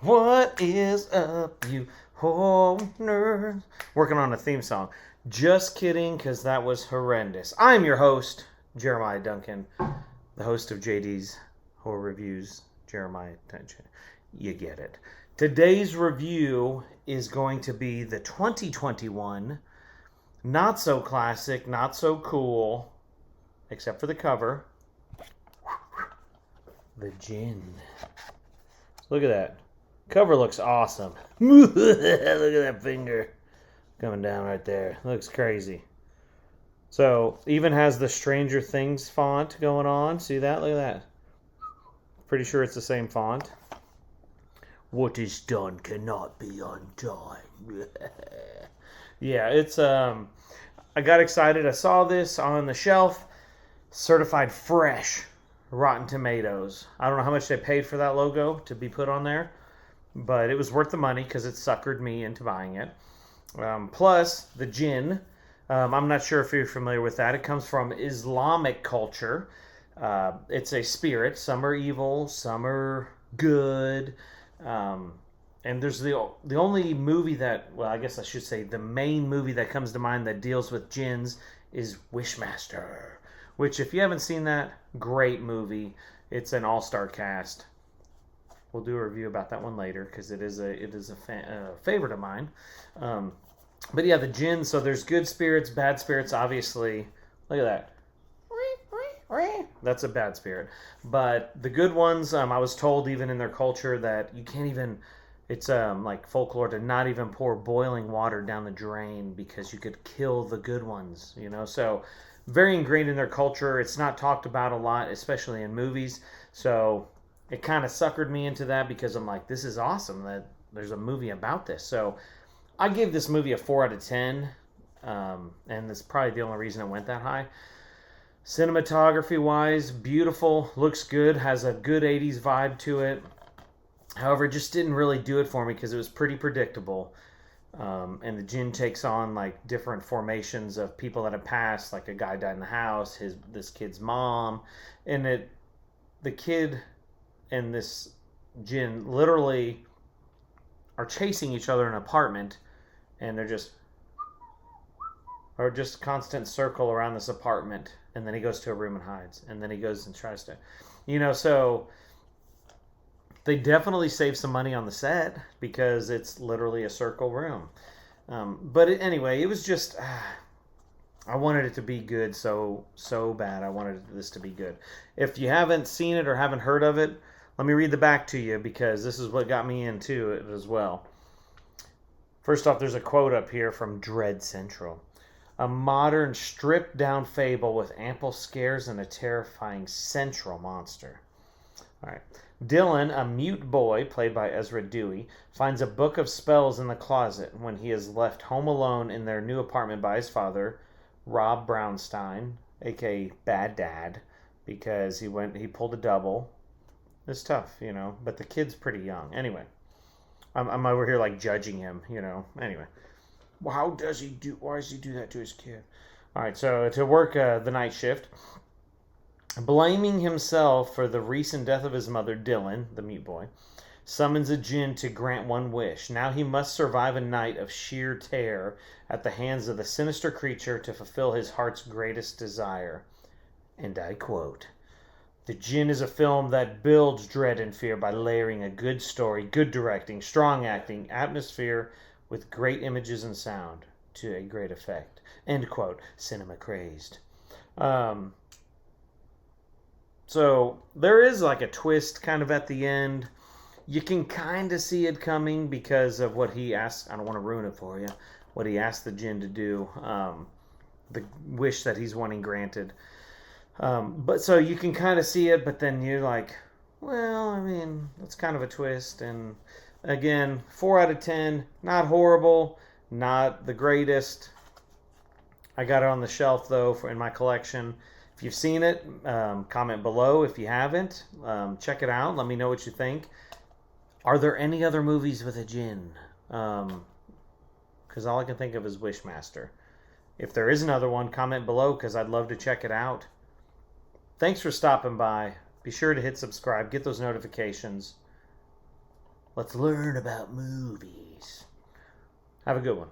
What is up, you horners? Working on a theme song. Just kidding, because that was horrendous. I'm your host, Jeremiah Duncan, the host of JD's Horror Reviews. Jeremiah Duncan. You get it. Today's review is going to be the 2021 not so classic, not so cool, except for the cover, the Djinn. Look at that. Cover looks awesome. Look at that finger coming down right there. Looks crazy. So, even has the Stranger Things font going on. See that? Look at that. Pretty sure it's the same font. What is done cannot be undone. Yeah, it's I got excited. I saw this on the shelf. Certified fresh Rotten Tomatoes. I don't know how much they paid for that logo to be put on there, but it was worth the money because it suckered me into buying it. Plus, the Djinn. I'm not sure if you're familiar with that. It comes from Islamic culture. It's a spirit. Some are evil, some are good. And there's the only movie that, well, I guess I should say the main movie that comes to mind that deals with jinns is Wishmaster. Which, if you haven't seen that, great movie. It's an all-star cast. We'll do a review about that one later because it is a favorite of mine. But yeah, the Djinn. So there's good spirits, bad spirits. Obviously, look at that. That's a bad spirit. But the good ones, I was told even in their culture that you can't even. It's like folklore to not even pour boiling water down the drain because you could kill the good ones. You know, so very ingrained in their culture. It's not talked about a lot, especially in movies. So it kind of suckered me into that because I'm like, this is awesome that there's a movie about this. So I gave this movie a 4 out of 10. And that's probably the only reason it went that high. Cinematography wise, beautiful, looks good, has a good 80s vibe to it. However, it just didn't really do it for me because it was pretty predictable. And the Djinn takes on like different formations of people that have passed, like a guy died in the house, this kid's mom, and the kid and this Djinn literally are chasing each other in an apartment, and they're just constant circle around this apartment, and then he goes to a room and hides, and then he goes and tries to, so they definitely save some money on the set because it's literally a circle room. Anyway, it was just, I wanted it to be good so bad. I wanted this to be good. If you haven't seen it or haven't heard of it, let me read the back to you because this is what got me into it as well. First off, there's a quote up here from Dread Central. A modern, stripped-down fable with ample scares and a terrifying central monster. All right. Dylan, a mute boy, played by Ezra Dewey, finds a book of spells in the closet when he is left home alone in their new apartment by his father, Rob Brownstein, a.k.a. Bad Dad, because he pulled a double. It's tough, but the kid's pretty young. Anyway, I'm over here like judging him, Anyway, why does he do that to his kid? All right, so to work the night shift, blaming himself for the recent death of his mother, Dylan, the mute boy, summons a Djinn to grant one wish. Now he must survive a night of sheer terror at the hands of the sinister creature to fulfill his heart's greatest desire. And I quote, "The Djinn is a film that builds dread and fear by layering a good story, good directing, strong acting, atmosphere with great images and sound to a great effect." End quote. Cinema crazed. So there is like a twist kind of at the end. You can kind of see it coming because of what he asked. I don't want to ruin it for you. What he asked the Djinn to do. The wish that he's wanting granted. But so you can kind of see it, but then you're like, well, I mean, that's kind of a twist. And again, 4 out of 10. Not horrible. Not the greatest. I got it on the shelf, though, in my collection. If you've seen it, comment below. If you haven't, check it out. Let me know what you think. Are there any other movies with a Djinn? Because all I can think of is Wishmaster. If there is another one, comment below because I'd love to check it out. Thanks for stopping by. Be sure to hit subscribe. Get those notifications. Let's learn about movies. Have a good one.